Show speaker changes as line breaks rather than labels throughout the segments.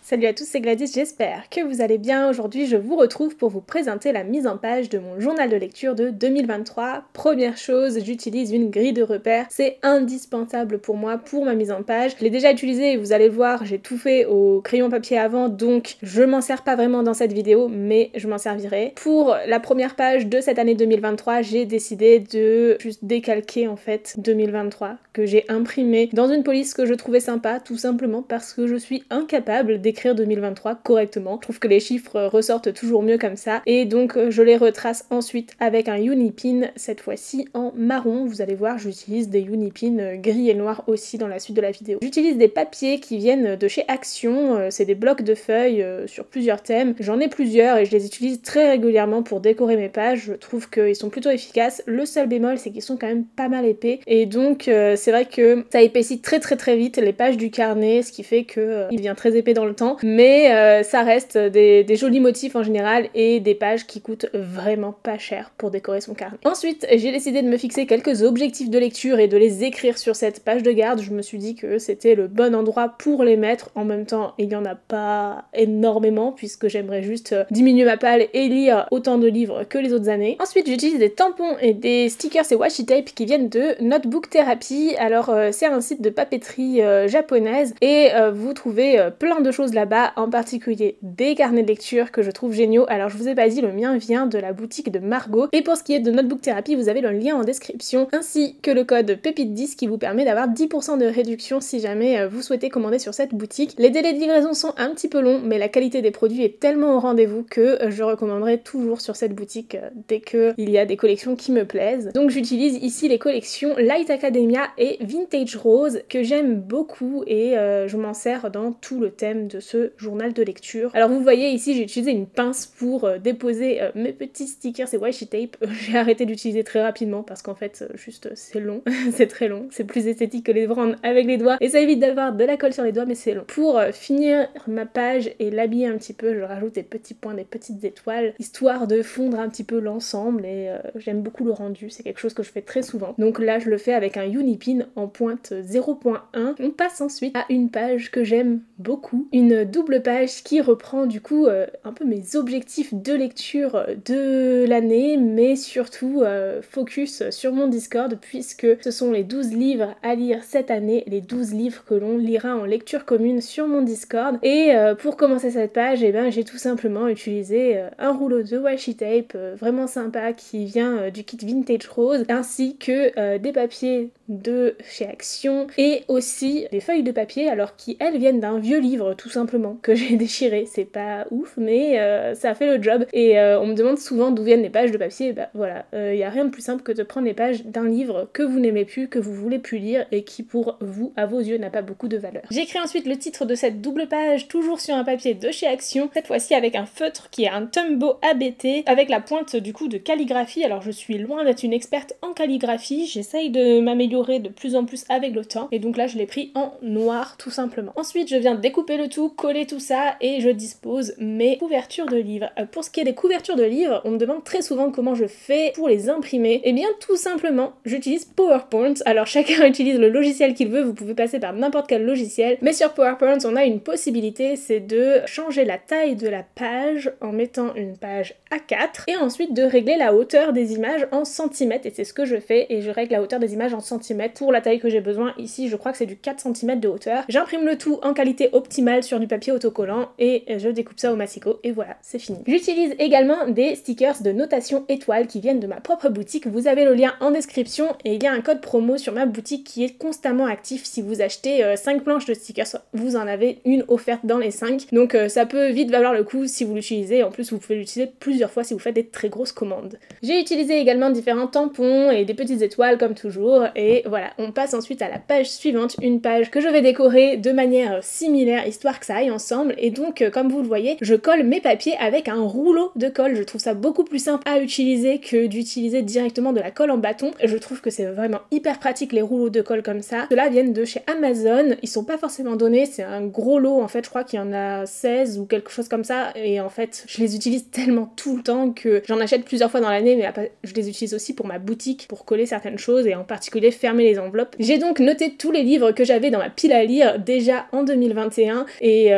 Salut à tous, c'est Gladys, j'espère que vous allez bien. Aujourd'hui, je vous retrouve pour vous présenter la mise en page de mon journal de lecture de 2023. Première chose, j'utilise une grille de repères. C'est indispensable pour moi, pour ma mise en page. Je l'ai déjà utilisé et vous allez le voir, j'ai tout fait au crayon papier avant, donc je m'en sers pas vraiment dans cette vidéo, mais je m'en servirai. Pour la première page de cette année 2023, j'ai décidé de juste décalquer en fait 2023, que j'ai imprimé dans une police que je trouvais sympa, tout simplement parce que je suis incapable d'écrire 2023 correctement. Je trouve que les chiffres ressortent toujours mieux comme ça et donc je les retrace ensuite avec un Unipin, cette fois-ci en marron. Vous allez voir, j'utilise des Unipin gris et noirs aussi dans la suite de la vidéo. J'utilise des papiers qui viennent de chez Action, c'est des blocs de feuilles sur plusieurs thèmes. J'en ai plusieurs et je les utilise très régulièrement pour décorer mes pages. Je trouve qu'ils sont plutôt efficaces. Le seul bémol, c'est qu'ils sont quand même pas mal épais et donc c'est vrai que ça épaissit très vite les pages du carnet, ce qui fait que il devient très épais dans le temps, mais ça reste des jolis motifs en général et des pages qui coûtent vraiment pas cher pour décorer son carnet. Ensuite, j'ai décidé de me fixer quelques objectifs de lecture et de les écrire sur cette page de garde. Je me suis dit que c'était le bon endroit pour les mettre. En même temps, il y en a pas énormément puisque j'aimerais juste diminuer ma palle et lire autant de livres que les autres années. Ensuite, j'utilise des tampons et des stickers et washi tape qui viennent de Notebook Therapy. Alors, c'est un site de papeterie japonaise et vous trouvez plein de choses là-bas, en particulier des carnets de lecture que je trouve géniaux. Alors je vous ai pas dit, le mien vient de la boutique de Margot. Et pour ce qui est de Notebook Therapy, vous avez le lien en description, ainsi que le code PEPITE10 qui vous permet d'avoir 10% de réduction si jamais vous souhaitez commander sur cette boutique. Les délais de livraison sont un petit peu longs, mais la qualité des produits est tellement au rendez-vous que je recommanderais toujours sur cette boutique dès qu'il y a des collections qui me plaisent. Donc j'utilise ici les collections Light Academia et Vintage Rose que j'aime beaucoup et je m'en sers dans tout le thème de ce journal de lecture. Alors vous voyez ici, j'ai utilisé une pince pour déposer mes petits stickers et washi tape. J'ai arrêté d'utiliser très rapidement parce qu'en fait juste c'est long, c'est très long, c'est plus esthétique que les prendre avec les doigts et ça évite d'avoir de la colle sur les doigts, mais c'est long. Pour finir ma page et l'habiller un petit peu, je rajoute des petits points, des petites étoiles, histoire de fondre un petit peu l'ensemble et j'aime beaucoup le rendu, c'est quelque chose que je fais très souvent. Donc là je le fais avec un Unipin en pointe 0.1. On passe ensuite à une page que j'aime beaucoup, une double page qui reprend du coup un peu mes objectifs de lecture de l'année, mais surtout focus sur mon Discord puisque ce sont les 12 livres à lire cette année, les 12 livres que l'on lira en lecture commune sur mon Discord. Et pour commencer cette page, eh ben, j'ai tout simplement utilisé un rouleau de washi tape vraiment sympa qui vient du kit Vintage Rose, ainsi que des papiers de chez Action et aussi des feuilles de papier, alors qui elles viennent d'un vieux livre tout simplement que j'ai déchiré. C'est pas ouf, mais ça fait le job et on me demande souvent d'où viennent les pages de papier. Et bah voilà, y a rien de plus simple que de prendre les pages d'un livre que vous n'aimez plus, que vous voulez plus lire et qui pour vous, à vos yeux, n'a pas beaucoup de valeur. J'écris ensuite le titre de cette double page, toujours sur un papier de chez Action, cette fois-ci avec un feutre qui est un Tombow ABT, avec la pointe du coup de calligraphie. Alors je suis loin d'être une experte en calligraphie, j'essaye de m'améliorer de plus en plus avec le temps, et donc là je l'ai pris en noir tout simplement. Ensuite je viens découper le tout, coller tout ça, et je dispose mes couvertures de livres. Pour ce qui est des couvertures de livres, on me demande très souvent comment je fais pour les imprimer. Et bien tout simplement, j'utilise PowerPoint. Alors chacun utilise le logiciel qu'il veut, vous pouvez passer par n'importe quel logiciel, mais sur PowerPoint on a une possibilité, c'est de changer la taille de la page en mettant une page A4 et ensuite de régler la hauteur des images en centimètres, et c'est ce que je fais, et je règle la hauteur des images en centimètres pour la taille que j'ai besoin. Ici je crois que c'est du 4 cm de hauteur. J'imprime le tout en qualité optimale sur du papier autocollant et je découpe ça au massicot et voilà, c'est fini. J'utilise également des stickers de notation étoile qui viennent de ma propre boutique. Vous avez le lien en description et il y a un code promo sur ma boutique qui est constamment actif. Si vous achetez 5 planches de stickers, vous en avez une offerte dans les 5. Donc ça peut vite valoir le coup si vous l'utilisez. En plus vous pouvez l'utiliser plusieurs fois si vous faites des très grosses commandes. J'ai utilisé également différents tampons et des petites étoiles comme toujours et voilà, on passe ensuite à la page suivante, une page que je vais décorer de manière similaire histoire que ça aille ensemble. Et donc comme vous le voyez, je colle mes papiers avec un rouleau de colle. Je trouve ça beaucoup plus simple à utiliser que d'utiliser directement de la colle en bâton. Je trouve que c'est vraiment hyper pratique les rouleaux de colle comme ça. Ceux-là viennent de chez Amazon, ils sont pas forcément donnés, c'est un gros lot en fait, je crois qu'il y en a 16 ou quelque chose comme ça, et en fait je les utilise tellement tout le temps que j'en achète plusieurs fois dans l'année, mais après, je les utilise aussi pour ma boutique, pour coller certaines choses et en particulier faire fermer les enveloppes. J'ai donc noté tous les livres que j'avais dans ma pile à lire déjà en 2021 et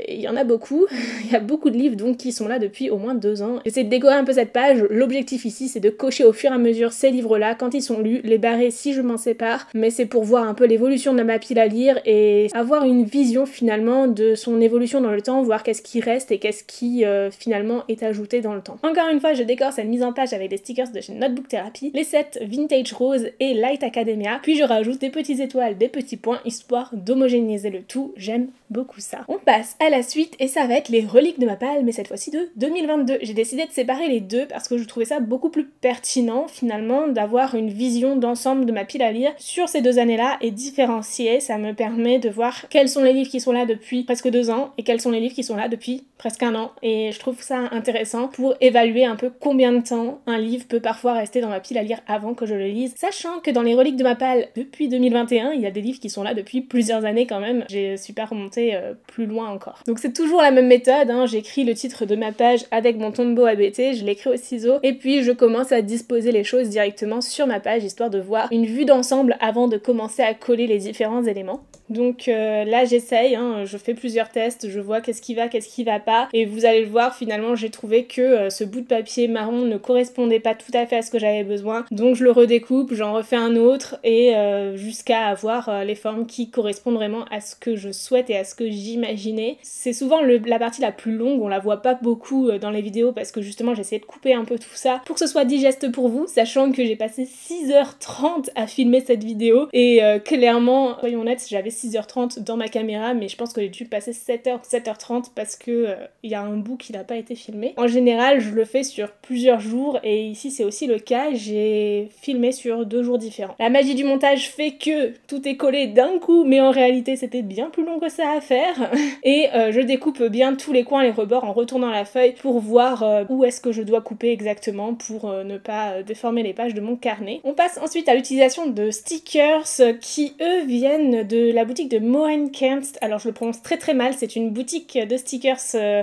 il y en a beaucoup. Il y a beaucoup de livres donc qui sont là depuis au moins 2 ans. J'essaie de décorer un peu cette page. L'objectif ici c'est de cocher au fur et à mesure ces livres-là quand ils sont lus, les barrer si je m'en sépare, mais c'est pour voir un peu l'évolution de ma pile à lire et avoir une vision finalement de son évolution dans le temps, voir qu'est-ce qui reste et qu'est-ce qui finalement est ajouté dans le temps. Encore une fois, je décore cette mise en page avec des stickers de chez Notebook Therapy, les sets Vintage Rose et Light Academia, puis je rajoute des petites étoiles, des petits points, histoire d'homogénéiser le tout. J'aime beaucoup ça. On passe à la suite et ça va être les reliques de ma palle, mais cette fois-ci de 2022. J'ai décidé de séparer les deux parce que je trouvais ça beaucoup plus pertinent finalement d'avoir une vision d'ensemble de ma pile à lire sur ces 2 années-là et différencier. Ça me permet de voir quels sont les livres qui sont là depuis presque 2 ans et quels sont les livres qui sont là depuis presque 1 an. Et je trouve ça intéressant pour évaluer un peu combien de temps un livre peut parfois rester dans ma pile à lire avant que je le lise. Sachant que dans les reliques de ma palle depuis 2021, il y a des livres qui sont là depuis plusieurs années quand même. Je suis pas remontée plus loin encore. Donc c'est toujours la même méthode, hein. J'écris le titre de ma page avec mon Tombow ABT, je l'écris au ciseau et puis je commence à disposer les choses directement sur ma page histoire de voir une vue d'ensemble avant de commencer à coller les différents éléments. Donc là j'essaye, hein, je fais plusieurs tests, je vois qu'est-ce qui va pas et vous allez le voir, finalement j'ai trouvé que ce bout de papier marron ne correspondait pas tout à fait à ce que j'avais besoin, donc je le redécoupe, j'en refais un autre et jusqu'à avoir les formes qui correspondent vraiment à ce que je souhaite et à ce que j'imaginais. C'est souvent la partie la plus longue, on la voit pas beaucoup dans les vidéos parce que justement j'essaie de couper un peu tout ça pour que ce soit digeste pour vous, sachant que j'ai passé 6h30 à filmer cette vidéo et clairement, soyons honnêtes, j'avais 6h30 dans ma caméra, mais je pense que j'ai dû passer 7h30 parce que il y a un bout qui n'a pas été filmé. En général, je le fais sur plusieurs jours et ici c'est aussi le cas, j'ai filmé sur 2 jours différents. La magie du montage fait que tout est collé d'un coup, mais en réalité c'était bien plus long que ça à faire et je découpe bien tous les coins, les rebords en retournant la feuille pour voir où est-ce que je dois couper exactement pour ne pas déformer les pages de mon carnet. On passe ensuite à l'utilisation de stickers qui eux viennent de la boutique de Mohrenkerst. Alors je le prononce très très mal, c'est une boutique de stickers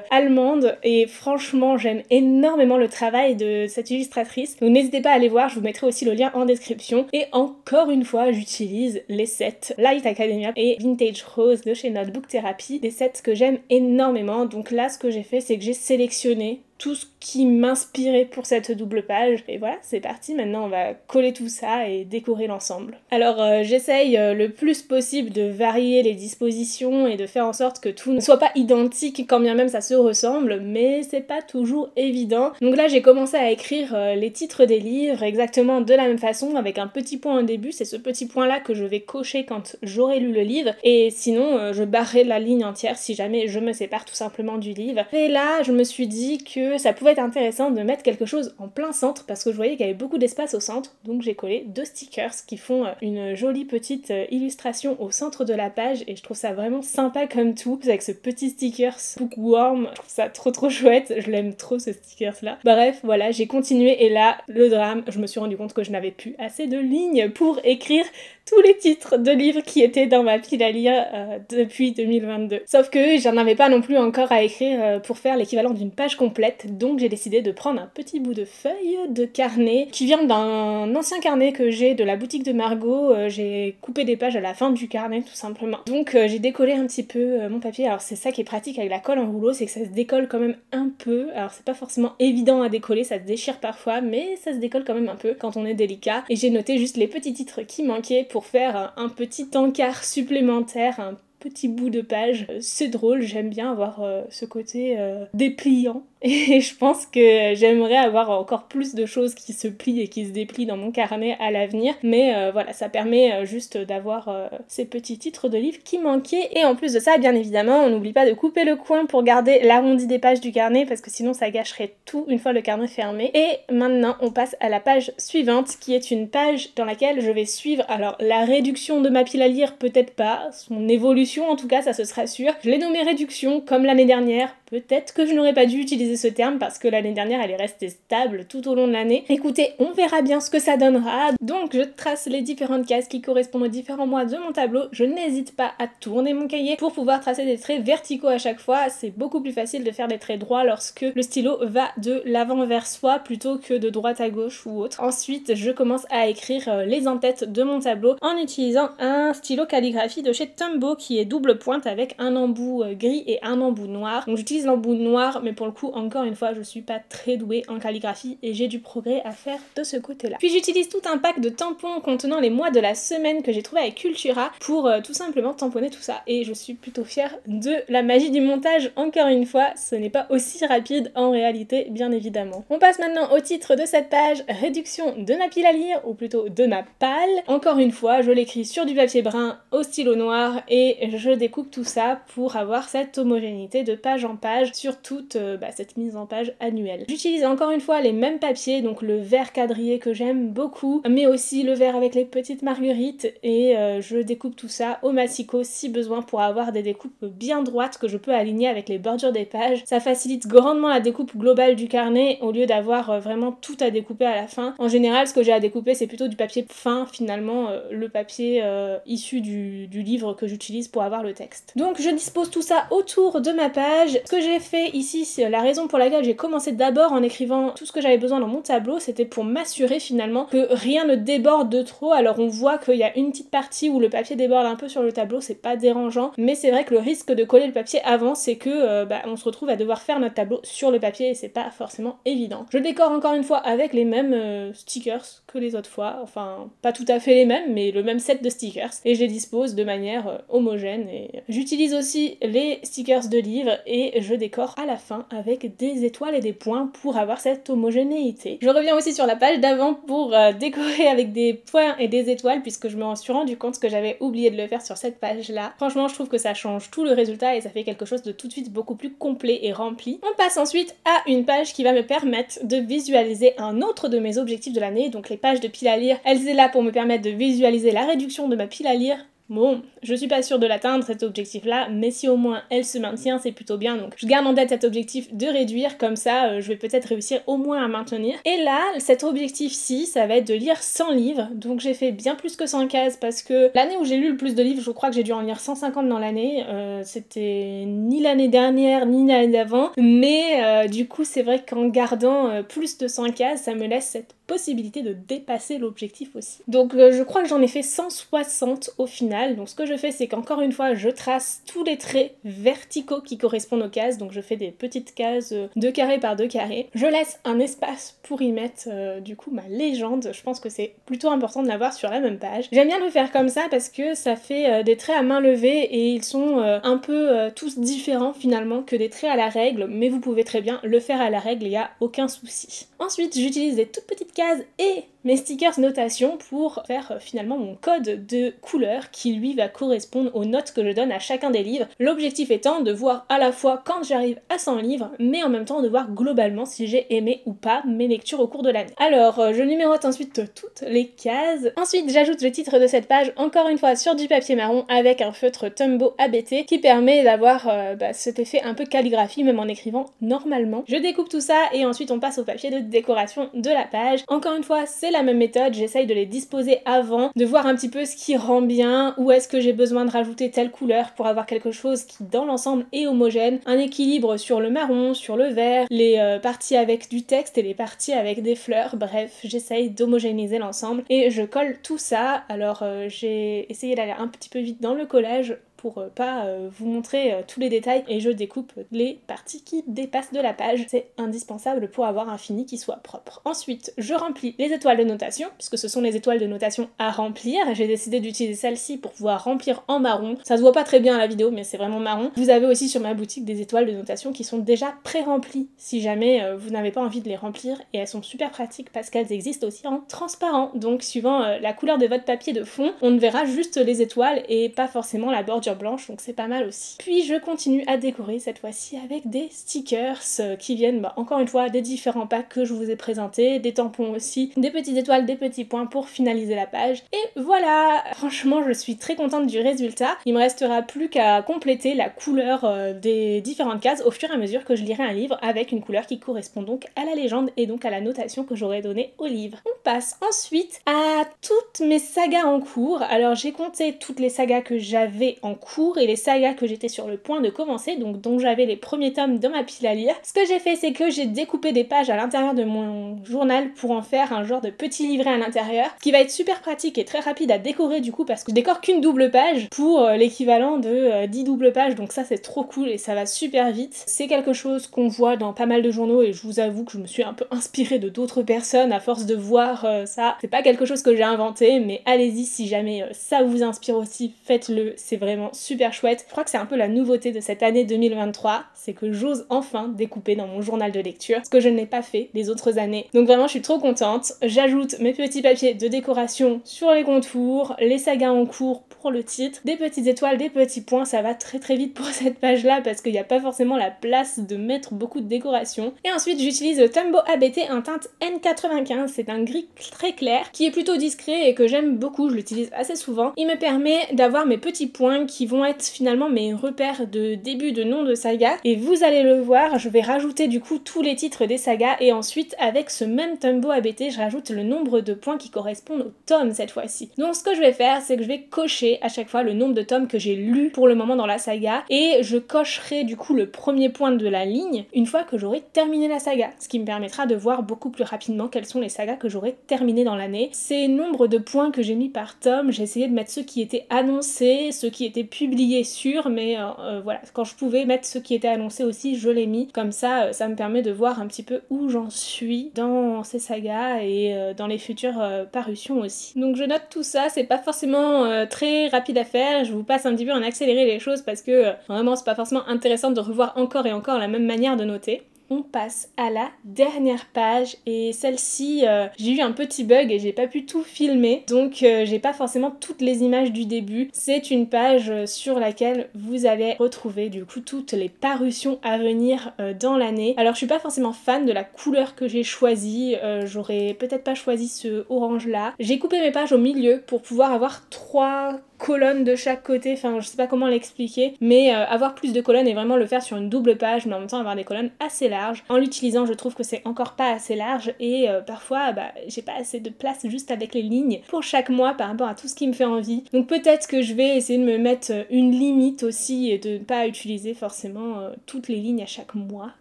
allemande et franchement j'aime énormément le travail de cette illustratrice. Donc n'hésitez pas à aller voir, je vous mettrai aussi le lien en description. Et encore une fois j'utilise les sets Light Academia et Vintage Rose de chez Notebook Therapy, des sets que j'aime énormément. Donc là ce que j'ai fait c'est que j'ai sélectionné tout ce qui m'inspirait pour cette double page. Et voilà, c'est parti, maintenant on va coller tout ça et décorer l'ensemble. Alors j'essaye le plus possible de varier les dispositions et de faire en sorte que tout ne soit pas identique quand bien même ça se ressemble, mais c'est pas toujours évident. Donc là j'ai commencé à écrire les titres des livres exactement de la même façon, avec un petit point au début, c'est ce petit point là que je vais cocher quand j'aurai lu le livre, et sinon je barrerai la ligne entière si jamais je me sépare tout simplement du livre. Et là je me suis dit que ça pouvait être intéressant de mettre quelque chose en plein centre parce que je voyais qu'il y avait beaucoup d'espace au centre, donc j'ai collé 2 stickers qui font une jolie petite illustration au centre de la page et je trouve ça vraiment sympa comme tout, avec ce petit stickers bookworm, je trouve ça trop chouette, je l'aime trop ce stickers là. Bref, voilà, j'ai continué et là, le drame, je me suis rendu compte que je n'avais plus assez de lignes pour écrire tous les titres de livres qui étaient dans ma pile à lire depuis 2022. Sauf que j'en avais pas non plus encore à écrire pour faire l'équivalent d'une page complète, donc j'ai décidé de prendre un petit bout de feuille de carnet qui vient d'un ancien carnet que j'ai de la boutique de Margot. J'ai coupé des pages à la fin du carnet tout simplement. Donc j'ai décollé un petit peu mon papier. Alors c'est ça qui est pratique avec la colle en rouleau, c'est que ça se décolle quand même un peu. Alors c'est pas forcément évident à décoller, ça se déchire parfois, mais ça se décolle quand même un peu quand on est délicat. Et j'ai noté juste les petits titres qui manquaient pour faire un petit encart supplémentaire, un petit bout de page. C'est drôle, j'aime bien avoir ce côté dépliant. Et je pense que j'aimerais avoir encore plus de choses qui se plient et qui se déplient dans mon carnet à l'avenir. Mais voilà, ça permet juste d'avoir ces petits titres de livres qui manquaient. Et en plus de ça, bien évidemment, on n'oublie pas de couper le coin pour garder l'arrondi des pages du carnet parce que sinon ça gâcherait tout une fois le carnet fermé. Et maintenant, on passe à la page suivante qui est une page dans laquelle je vais suivre, alors la réduction de ma pile à lire, peut-être pas, son évolution en tout cas, ça ce sera sûr. Je l'ai nommée réduction comme l'année dernière, peut-être que je n'aurais pas dû utiliser utiliser ce terme parce que l'année dernière elle est restée stable tout au long de l'année. Écoutez, on verra bien ce que ça donnera. Donc je trace les différentes cases qui correspondent aux différents mois de mon tableau. Je n'hésite pas à tourner mon cahier pour pouvoir tracer des traits verticaux à chaque fois. C'est beaucoup plus facile de faire des traits droits lorsque le stylo va de l'avant vers soi plutôt que de droite à gauche ou autre. Ensuite, je commence à écrire les en-têtes de mon tableau en utilisant un stylo calligraphie de chez Tombow qui est double pointe avec un embout gris et un embout noir. Donc j'utilise l'embout noir, mais pour le coup, encore une fois, je suis pas très douée en calligraphie et j'ai du progrès à faire de ce côté-là. Puis j'utilise tout un pack de tampons contenant les mois de la semaine que j'ai trouvé avec Cultura pour tout simplement tamponner tout ça. Et je suis plutôt fière de la magie du montage. Encore une fois, ce n'est pas aussi rapide en réalité, bien évidemment. On passe maintenant au titre de cette page, réduction de ma pile à lire, ou plutôt de ma palle. Encore une fois, je l'écris sur du papier brun au stylo noir et je découpe tout ça pour avoir cette homogénéité de page en page sur toute cette mise en page annuelle. J'utilise encore une fois les mêmes papiers, donc le vert quadrillé que j'aime beaucoup, mais aussi le vert avec les petites marguerites et je découpe tout ça au massicot si besoin pour avoir des découpes bien droites que je peux aligner avec les bordures des pages. Ça facilite grandement la découpe globale du carnet au lieu d'avoir vraiment tout à découper à la fin. En général, ce que j'ai à découper, c'est plutôt du papier fin, finalement, le papier issu du livre que j'utilise pour avoir le texte. Donc je dispose tout ça autour de ma page. Ce que j'ai fait ici, c'est la raison pour laquelle j'ai commencé d'abord en écrivant tout ce que j'avais besoin dans mon tableau, c'était pour m'assurer finalement que rien ne déborde de trop. Alors on voit qu'il y a une petite partie où le papier déborde un peu sur le tableau, c'est pas dérangeant, mais c'est vrai que le risque de coller le papier avant, c'est que on se retrouve à devoir faire notre tableau sur le papier et c'est pas forcément évident. Je décore encore une fois avec les mêmes stickers que les autres fois, enfin pas tout à fait les mêmes, mais le même set de stickers, et je les dispose de manière homogène. Et j'utilise aussi les stickers de livres et je décore à la fin avec des étoiles et des points pour avoir cette homogénéité. Je reviens aussi sur la page d'avant pour décorer avec des points et des étoiles puisque je me suis rendu compte que j'avais oublié de le faire sur cette page là. Franchement, je trouve que ça change tout le résultat et ça fait quelque chose de tout de suite beaucoup plus complet et rempli. On passe ensuite à une page qui va me permettre de visualiser un autre de mes objectifs de l'année, donc les pages de pile à lire. Elles sont là pour me permettre de visualiser la réduction de ma pile à lire. Bon, je suis pas sûre de l'atteindre cet objectif-là, mais si au moins elle se maintient, c'est plutôt bien. Donc je garde en tête cet objectif de réduire, comme ça je vais peut-être réussir au moins à maintenir. Et là, cet objectif-ci, ça va être de lire 100 livres. Donc j'ai fait bien plus que 100 cases parce que l'année où j'ai lu le plus de livres, je crois que j'ai dû en lire 150 dans l'année. C'était ni l'année dernière, ni l'année d'avant. Mais du coup, c'est vrai qu'en gardant plus de 100 cases, ça me laisse cette possibilité de dépasser l'objectif aussi. Donc je crois que j'en ai fait 160 au final. Donc ce que je fais, c'est qu'encore une fois, je trace tous les traits verticaux qui correspondent aux cases. Donc je fais des petites cases 2 carrés par 2 carrés. Je laisse un espace pour y mettre du coup ma légende. Je pense que c'est plutôt important de l'avoir sur la même page. J'aime bien le faire comme ça parce que ça fait des traits à main levée et ils sont un peu tous différents finalement que des traits à la règle, mais vous pouvez très bien le faire à la règle, il n'y a aucun souci. Ensuite, j'utilise des toutes petites cases et mes stickers notation pour faire finalement mon code de couleur qui lui va correspondre aux notes que je donne à chacun des livres. L'objectif étant de voir à la fois quand j'arrive à 100 livres, mais en même temps de voir globalement si j'ai aimé ou pas mes lectures au cours de l'année. Alors, je numérote ensuite toutes les cases. Ensuite, j'ajoute le titre de cette page, encore une fois sur du papier marron avec un feutre Tombow ABT qui permet d'avoir cet effet un peu calligraphie même en écrivant normalement. Je découpe tout ça et ensuite on passe au papier de décoration de la page. Encore une fois, c'est la même méthode, j'essaye de les disposer avant, de voir un petit peu ce qui rend bien, où est-ce que j'ai besoin de rajouter telle couleur pour avoir quelque chose qui dans l'ensemble est homogène, un équilibre sur le marron, sur le vert, les parties avec du texte et les parties avec des fleurs, bref, j'essaye d'homogénéiser l'ensemble et je colle tout ça. Alors j'ai essayé d'aller un petit peu vite dans le collage pour pas vous montrer tous les détails et je découpe les parties qui dépassent de la page. C'est indispensable pour avoir un fini qui soit propre. Ensuite, je remplis les étoiles de notation, puisque ce sont les étoiles de notation à remplir. J'ai décidé d'utiliser celle-ci pour pouvoir remplir en marron. Ça se voit pas très bien à la vidéo, mais c'est vraiment marron. Vous avez aussi sur ma boutique des étoiles de notation qui sont déjà pré-remplies, si jamais vous n'avez pas envie de les remplir, et elles sont super pratiques parce qu'elles existent aussi en transparent. Donc suivant la couleur de votre papier de fond, on ne verra juste les étoiles et pas forcément la bordure peinture blanche, donc c'est pas mal aussi. Puis je continue à décorer cette fois-ci avec des stickers qui viennent encore une fois des différents packs que je vous ai présentés, des tampons aussi, des petites étoiles, des petits points pour finaliser la page. Et voilà, franchement je suis très contente du résultat. Il me restera plus qu'à compléter la couleur des différentes cases au fur et à mesure que je lirai un livre avec une couleur qui correspond donc à la légende et donc à la notation que j'aurais donnée au livre. On passe ensuite à toutes mes sagas en cours. Alors j'ai compté toutes les sagas que j'avais en cours et les sagas que j'étais sur le point de commencer, donc dont j'avais les premiers tomes dans ma pile à lire. Ce que j'ai fait, c'est que j'ai découpé des pages à l'intérieur de mon journal pour en faire un genre de petit livret à l'intérieur, qui va être super pratique et très rapide à décorer du coup parce que je décore qu'une double page pour l'équivalent de 10 doubles pages, donc ça c'est trop cool et ça va super vite. C'est quelque chose qu'on voit dans pas mal de journaux et je vous avoue que je me suis un peu inspirée de d'autres personnes à force de voir ça. C'est pas quelque chose que j'ai inventé, mais allez-y si jamais ça vous inspire aussi, faites-le, c'est vraiment super chouette. Je crois que c'est un peu la nouveauté de cette année 2023, c'est que j'ose enfin découper dans mon journal de lecture, ce que je n'ai pas fait les autres années. Donc vraiment je suis trop contente. J'ajoute mes petits papiers de décoration sur les contours, les sagas en cours pour le titre, des petites étoiles, des petits points, ça va très très vite pour cette page là parce qu'il n'y a pas forcément la place de mettre beaucoup de décoration. Et ensuite j'utilise le Tombow ABT en teinte N95, c'est un gris très clair qui est plutôt discret et que j'aime beaucoup, je l'utilise assez souvent. Il me permet d'avoir mes petits points qui vont être finalement mes repères de début de nom de saga et vous allez le voir, je vais rajouter du coup tous les titres des sagas et ensuite avec ce même Tombow ABT je rajoute le nombre de points qui correspondent au tome cette fois-ci. Donc ce que je vais faire c'est que je vais cocher à chaque fois le nombre de tomes que j'ai lus pour le moment dans la saga et je cocherai du coup le premier point de la ligne une fois que j'aurai terminé la saga, ce qui me permettra de voir beaucoup plus rapidement quelles sont les sagas que j'aurai terminées dans l'année. Ces nombres de points que j'ai mis par tome, j'ai essayé de mettre ceux qui étaient annoncés, ceux qui étaient publiés sûrs, mais voilà, quand je pouvais mettre ceux qui étaient annoncés aussi, je l'ai mis. Comme ça, ça me permet de voir un petit peu où j'en suis dans ces sagas et dans les futures parutions aussi. Donc je note tout ça, c'est pas forcément très rapide à faire, je vous passe un petit peu en accéléré les choses parce que vraiment c'est pas forcément intéressant de revoir encore et encore la même manière de noter. On passe à la dernière page et celle-ci j'ai eu un petit bug et j'ai pas pu tout filmer donc j'ai pas forcément toutes les images du début. C'est une page sur laquelle vous allez retrouver du coup toutes les parutions à venir dans l'année. Alors je suis pas forcément fan de la couleur que j'ai choisie, j'aurais peut-être pas choisi ce orange là. J'ai coupé mes pages au milieu pour pouvoir avoir 3 colonnes de chaque côté, enfin je sais pas comment l'expliquer, mais avoir plus de colonnes et vraiment le faire sur une double page mais en même temps avoir des colonnes assez larges. En l'utilisant je trouve que c'est encore pas assez large et parfois j'ai pas assez de place juste avec les lignes pour chaque mois par rapport à tout ce qui me fait envie. Donc peut-être que je vais essayer de me mettre une limite aussi et de ne pas utiliser forcément toutes les lignes à chaque mois.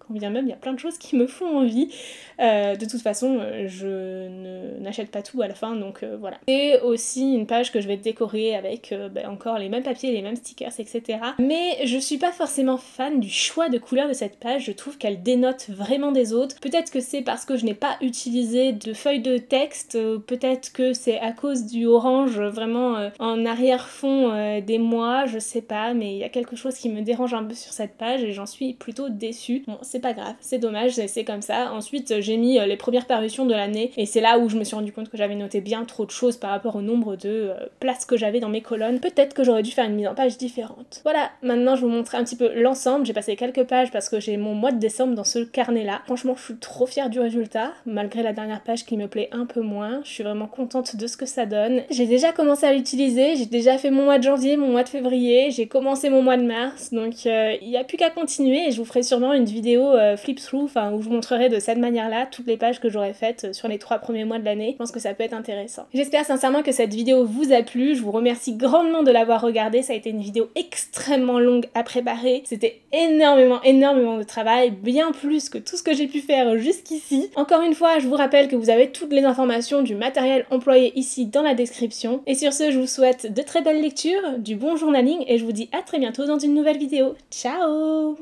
Bien même, il y a plein de choses qui me font envie. De toute façon, je n'achète pas tout à la fin, donc voilà. C'est aussi une page que je vais décorer avec encore les mêmes papiers, les mêmes stickers, etc. Mais je suis pas forcément fan du choix de couleur de cette page, je trouve qu'elle dénote vraiment des autres. Peut-être que c'est parce que je n'ai pas utilisé de feuilles de texte, peut-être que c'est à cause du orange vraiment en arrière-fond des mois, je sais pas, mais il y a quelque chose qui me dérange un peu sur cette page et j'en suis plutôt déçue. Bon, c'est pas grave, c'est dommage, c'est comme ça. Ensuite j'ai mis les premières parutions de l'année et c'est là où je me suis rendu compte que j'avais noté bien trop de choses par rapport au nombre de places que j'avais dans mes colonnes. Peut-être que j'aurais dû faire une mise en page différente. Voilà, maintenant je vous montre un petit peu l'ensemble. J'ai passé quelques pages parce que j'ai mon mois de décembre dans ce carnet là. Franchement je suis trop fière du résultat, malgré la dernière page qui me plaît un peu moins. Je suis vraiment contente de ce que ça donne. J'ai déjà commencé à l'utiliser, j'ai déjà fait mon mois de janvier, mon mois de février, j'ai commencé mon mois de mars, donc il n'y a plus qu'à continuer et je vous ferai sûrement une vidéo flip through, enfin où je vous montrerai de cette manière-là toutes les pages que j'aurais faites sur les 3 premiers mois de l'année. Je pense que ça peut être intéressant. J'espère sincèrement que cette vidéo vous a plu, je vous remercie grandement de l'avoir regardée, ça a été une vidéo extrêmement longue à préparer, c'était énormément de travail, bien plus que tout ce que j'ai pu faire jusqu'ici. Encore une fois, je vous rappelle que vous avez toutes les informations du matériel employé ici dans la description. Et sur ce, je vous souhaite de très belles lectures, du bon journaling et je vous dis à très bientôt dans une nouvelle vidéo. Ciao!